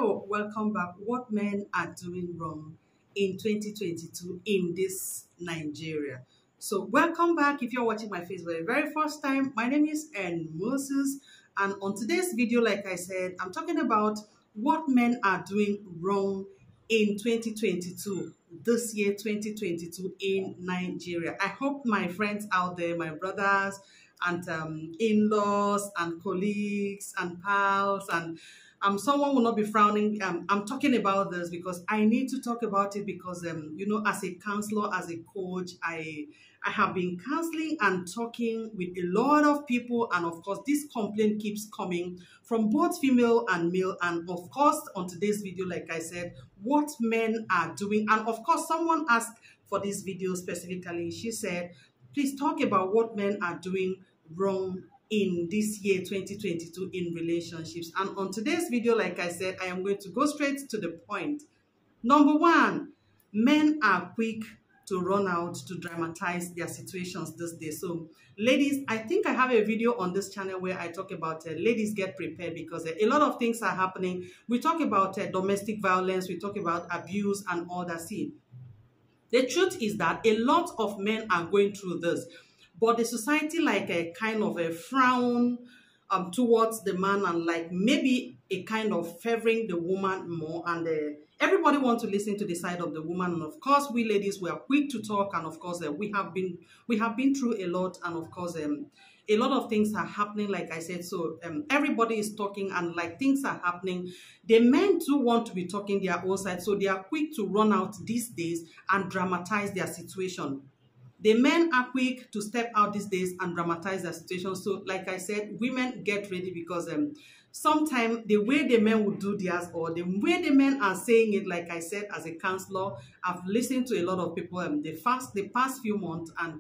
So, welcome back. What men are doing wrong in 2022 in this Nigeria? So, welcome back. If you're watching my face for the very first time, my name is Moses, and on today's video, like I said, I'm talking about what men are doing wrong in 2022, this year 2022 in Nigeria. I hope my friends out there, my brothers and in-laws and colleagues and pals and someone will not be frowning. I'm talking about this because I need to talk about it because, you know, as a counselor, as a coach, I have been counseling and talking with a lot of people. And of course, this complaint keeps coming from both female and male. And of course, on today's video, like I said, what men are doing. And of course, someone asked for this video specifically. She said, please talk about what men are doing wrong in this year 2022 in relationships. And on today's video, like I said, I am going to go straight to the point. Number one, men are quick to run out to dramatize their situations this day. So ladies, I think I have a video on this channel where I talk about ladies get prepared because a lot of things are happening. We talk about domestic violence, we talk about abuse and all that. See, the truth is that a lot of men are going through this. But the society like a kind of a frown towards the man and like maybe a kind of favoring the woman more, and everybody wants to listen to the side of the woman. And of course, we ladies, we are quick to talk, and of course, we have been through a lot, and of course, a lot of things are happening, like I said. So everybody is talking, and like things are happening. The men too want to be talking their own side, so they are quick to run out these days and dramatize their situation. The men are quick to step out these days and dramatize their situation. So, like I said, women get ready because sometimes the way the men would do theirs or the way the men are saying it, like I said, as a counselor, I've listened to a lot of people the past few months, and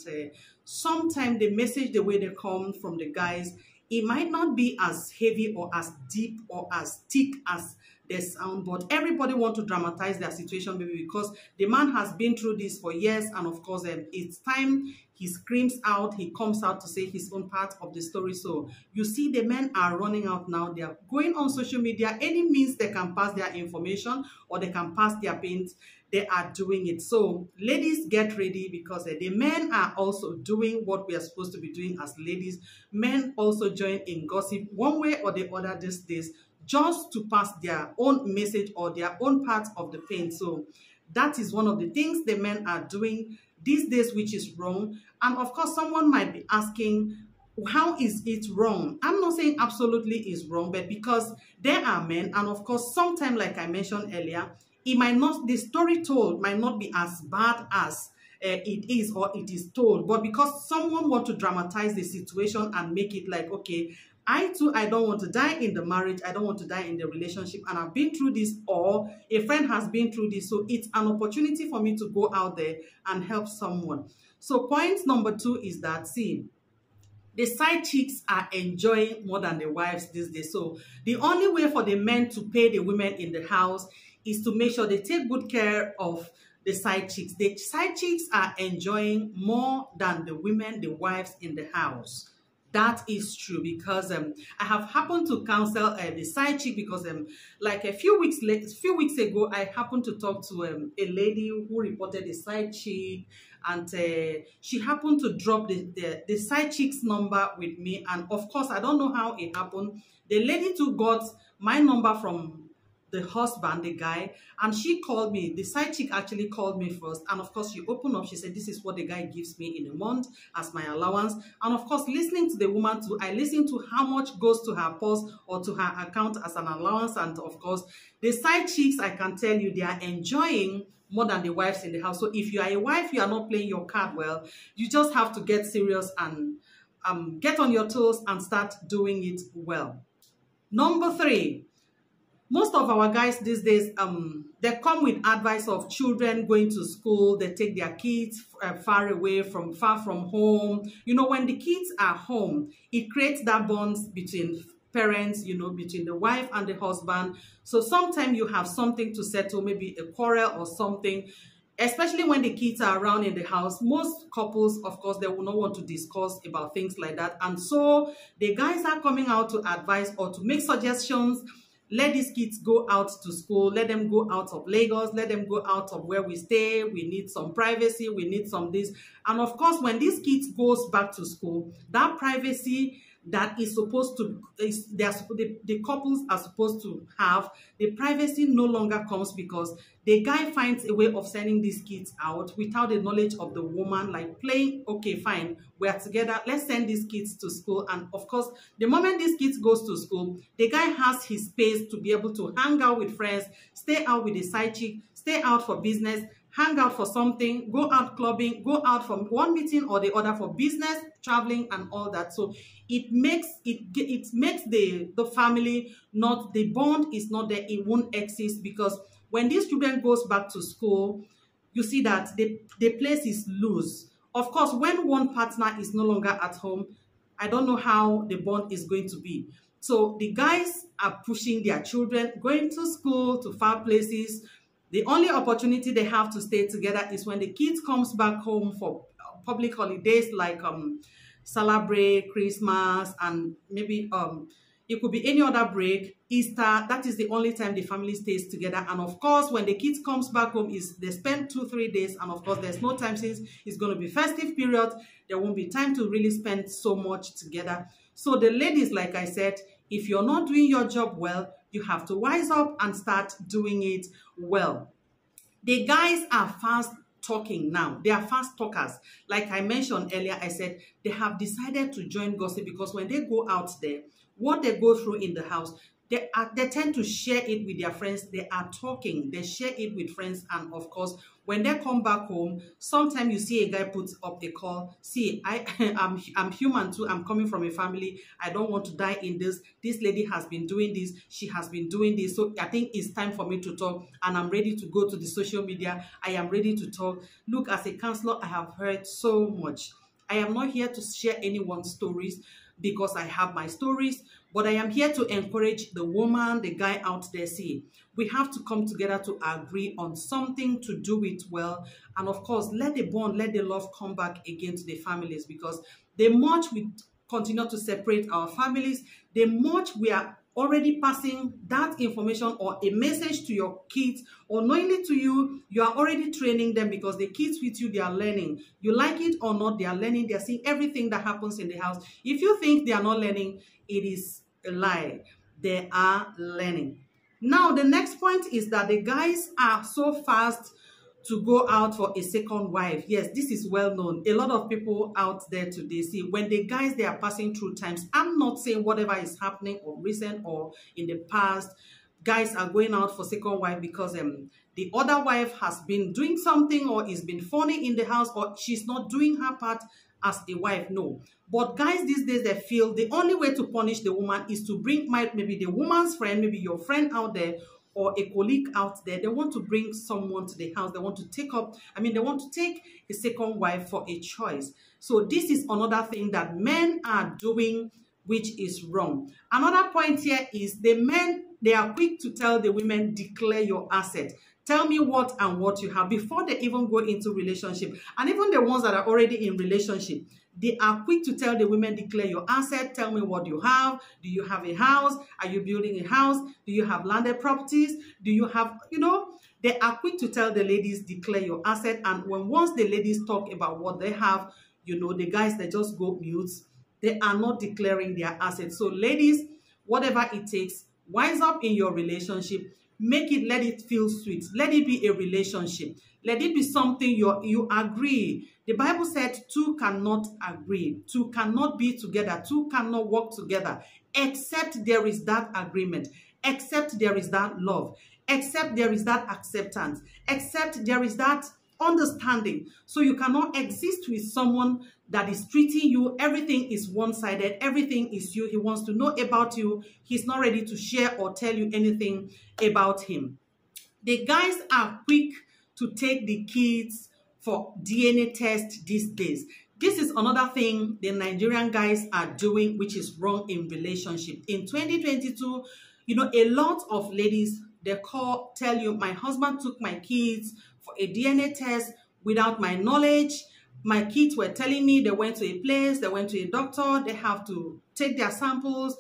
sometimes the message, the way they come from the guys, it might not be as heavy or as deep or as thick as they sound, but everybody want to dramatize their situation, maybe because the man has been through this for years, and of course, it's time he screams out, he comes out to say his own part of the story. So you see, the men are running out now. They are going on social media, any means they can pass their information or they can pass their pains, they are doing it. So ladies, get ready because the men are also doing what we are supposed to be doing as ladies. Men also join in gossip one way or the other these days, just to pass their own message or their own part of the pain. So that is one of the things the men are doing these days, which is wrong. And of course, someone might be asking, how is it wrong? I'm not saying absolutely is wrong, but because there are men, and of course, sometimes, like I mentioned earlier, it might not, the story told might not be as bad as it is or it is told, but because someone wants to dramatize the situation and make it like, okay, I too, I don't want to die in the marriage, I don't want to die in the relationship, and I've been through this, or a friend has been through this, so it's an opportunity for me to go out there and help someone. So point number two is that, see, the side chicks are enjoying more than the wives these days. So the only way for the men to pay the women in the house is to make sure they take good care of the side chicks. The side chicks are enjoying more than the women, the wives in the house. That is true because I have happened to counsel the side chick because like a few weeks ago, I happened to talk to a lady who reported a side chick, and she happened to drop the side chick's number with me. And of course, I don't know how it happened. The lady too got my number from the husband, the guy, and she called me. The side chick actually called me first, and of course she opened up. She said, this is what the guy gives me in a month as my allowance. And of course, listening to the woman too, I listened to how much goes to her purse or to her account as an allowance. And of course, the side chicks, I can tell you, they are enjoying more than the wives in the house. So if you are a wife, you are not playing your card well, you just have to get serious and get on your toes and start doing it well. Number three, most of our guys these days, they come with advice of children going to school. They take their kids far from home. You know, when the kids are home, it creates that bonds between parents, you know, between the wife and the husband. So sometimes you have something to settle, maybe a quarrel or something. Especially when the kids are around in the house, most couples, of course, they will not want to discuss about things like that. And so the guys are coming out to advise or to make suggestions let these kids go out to school, let them go out of Lagos, let them go out of where we stay. We need some privacy, we need some this. And of course, when these kids goes back to school, that privacy that is supposed to, the couples are supposed to have, the privacy no longer comes because the guy finds a way of sending these kids out without the knowledge of the woman, like playing, okay, fine, we are together, let's send these kids to school. And of course, the moment these kids goes to school, the guy has his space to be able to hang out with friends, stay out with a side chick, stay out for business, hang out for something, go out clubbing, go out from one meeting or the other for business, traveling and all that. So it makes the family, not the bond is not there, it won't exist, because when this student goes back to school, you see that the place is loose. Of course, when one partner is no longer at home, I don't know how the bond is going to be. So the guys are pushing their children, going to school, to far places. The only opportunity they have to stay together is when the kids comes back home for public holidays like Salah break, Christmas, and maybe it could be any other break, Easter. That is the only time the family stays together. And of course, when the kids comes back home, they spend 2-3 days, and of course, there's no time, since it's going to be festive period. There won't be time to really spend so much together. So the ladies, like I said, if you're not doing your job well, you have to wise up and start doing it well. The guys are fast talking now. They are fast talkers. Like I mentioned earlier, I said they have decided to join gossip, because when they go out there, what they go through in the house, they tend to share it with their friends. They are talking, they share it with friends. And of course, when they come back home, sometimes you see a guy put up a call, see, I'm human too, I'm coming from a family, I don't want to die in this lady has been doing this, she has been doing this, so I think it's time for me to talk, and I'm ready to go to the social media, I am ready to talk. Look, as a counselor, I have heard so much. I am not here to share anyone's stories, because I have my stories, but I am here to encourage the woman, the guy out there. See, we have to come together to agree on something, to do it well, and of course, let the bond, let the love come back again to the families, because the much we continue to separate our families, the much we are already passing that information or a message to your kids, or knowingly to you, you are already training them, because the kids with you, they are learning. You like it or not, they are learning. They are seeing everything that happens in the house. If you think they are not learning, it is a lie. They are learning. Now, the next point is that the guys are so fast to go out for a second wife. Yes, this is well known. A lot of people out there today, see, when the guys, they are passing through times, I'm not saying whatever is happening or recent or in the past, guys are going out for second wife because the other wife has been doing something, or is been funny in the house, or she's not doing her part as a wife. No. But guys these days, they feel the only way to punish the woman is to bring maybe the woman's friend, maybe your friend out there, or a colleague out there. They want to bring someone to the house. They want to take a second wife for a choice. So this is another thing that men are doing, which is wrong. Another point here is the men, they are quick to tell the women, declare your asset. Tell me what and what you have, before they even go into relationship. And even the ones that are already in relationship, they are quick to tell the women, declare your asset. Tell me what you have. Do you have a house? Are you building a house? Do you have landed properties? Do you have, they are quick to tell the ladies, declare your asset. And once the ladies talk about what they have, the guys, they just go mute. They are not declaring their assets. So ladies, whatever it takes, wise up in your relationship. Let it feel sweet. Let it be a relationship. Let it be something you agree. The Bible said two cannot agree. Two cannot be together. Two cannot work together, except there is that agreement, except there is that love, except there is that acceptance, except there is that understanding. So you cannot exist with someone that is treating you, everything is one-sided, everything is you, he wants to know about you, he's not ready to share or tell you anything about him. The guys are quick to take the kids for DNA test these days. This is another thing the Nigerian guys are doing, which is wrong in relationship. In 2022, a lot of ladies, they tell you, my husband took my kids for a DNA test without my knowledge. My kids were telling me they went to a place, they went to a doctor, they have to take their samples.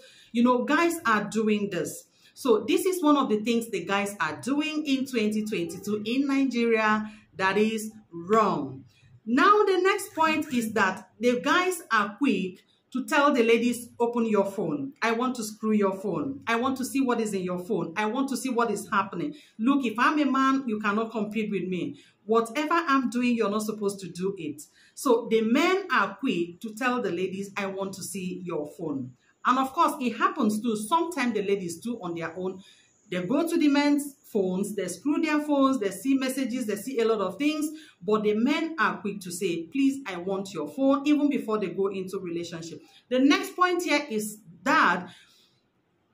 Guys are doing this. So this is one of the things the guys are doing in 2022 in Nigeria that is wrong. Now, the next point is that the guys are quick to tell the ladies, open your phone. I want to screw your phone. I want to see what is in your phone. I want to see what is happening. Look, if I'm a man, you cannot compete with me. Whatever I'm doing, you're not supposed to do it. So the men are quick to tell the ladies, I want to see your phone. And of course, it happens too. Sometimes the ladies do on their own. They go to the men's phones, they screw their phones, they see messages, they see a lot of things, but the men are quick to say, please, I want your phone, even before they go into relationship. The next point here is that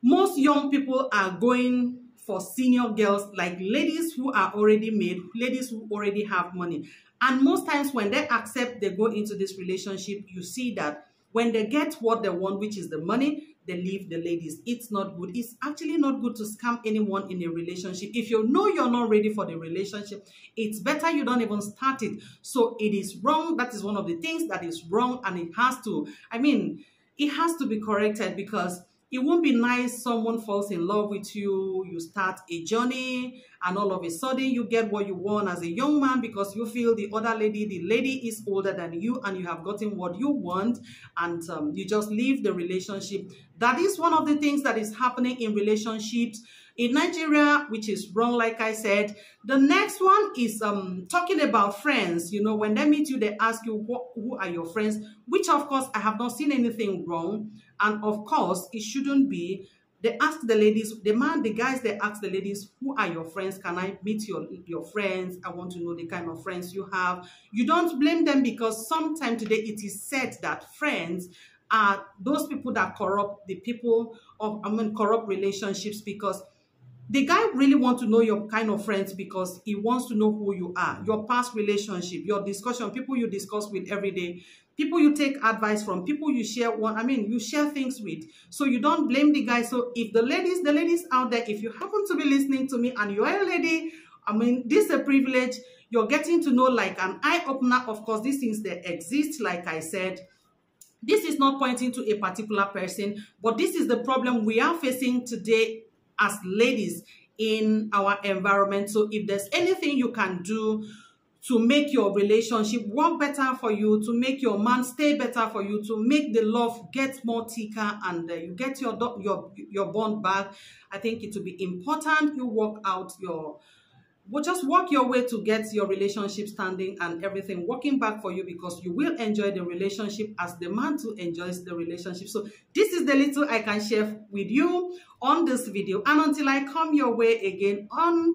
most young people are going for senior girls, like ladies who are already made, ladies who already have money. And most times when they accept they go into this relationship, you see that when they get what they want, which is the money, they leave the ladies. It's not good. It's actually not good to scam anyone in a relationship. If you know you're not ready for the relationship, it's better you don't even start it. So it is wrong. That is one of the things that is wrong, and it has to, it has to be corrected, because it won't be nice someone falls in love with you, you start a journey, and all of a sudden you get what you want as a young man because you feel the lady is older than you and you have gotten what you want, and you just leave the relationship. That is one of the things that is happening in relationships in Nigeria, which is wrong, like I said. The next one is talking about friends. You know, when they meet you, they ask you, who are your friends? Which, of course, I have not seen anything wrong. And, of course, it shouldn't be. They ask the ladies, the guys, they ask the ladies, who are your friends? Can I meet your friends? I want to know the kind of friends you have. You don't blame them, because sometimes today it is said that friends are those people that corrupt the people of, corrupt relationships, because the guy really wants to know your kind of friends because he wants to know who you are, your past relationship, your discussion, people you discuss with every day, people you take advice from, people you share you share things with. So you don't blame the guy. So if the ladies out there, if you happen to be listening to me and you're a lady, this is a privilege. You're getting to know, like an eye-opener. Of course, these things, they exist, like I said. This is not pointing to a particular person, but this is the problem we are facing today as ladies in our environment. So if there's anything you can do to make your relationship work better for you, to make your man stay better for you, to make the love get more thicker, and you get your bond back, I think it will be important you work out just work your way to get your relationship standing and everything working back for you, because you will enjoy the relationship as the man too enjoys the relationship. So this is the little I can share with you on this video. And until I come your way again on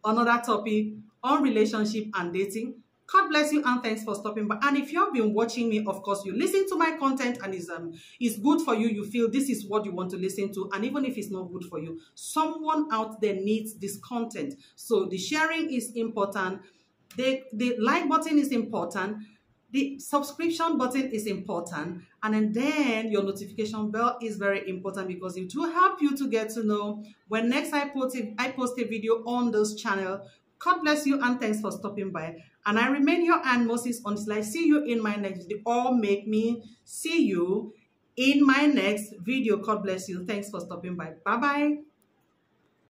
another topic on relationship and dating, God bless you and thanks for stopping by. And if you have been watching me, of course, you listen to my content and it's good for you. You feel this is what you want to listen to. And even if it's not good for you, someone out there needs this content. So the sharing is important. The like button is important. The subscription button is important. And then your notification bell is very important, because it will help you to get to know when next I post a video on this channel. God bless you and thanks for stopping by. And I remain your Aunt Moses until I see you in my next video, or make me see you in my next video. God bless you. Thanks for stopping by. Bye-bye.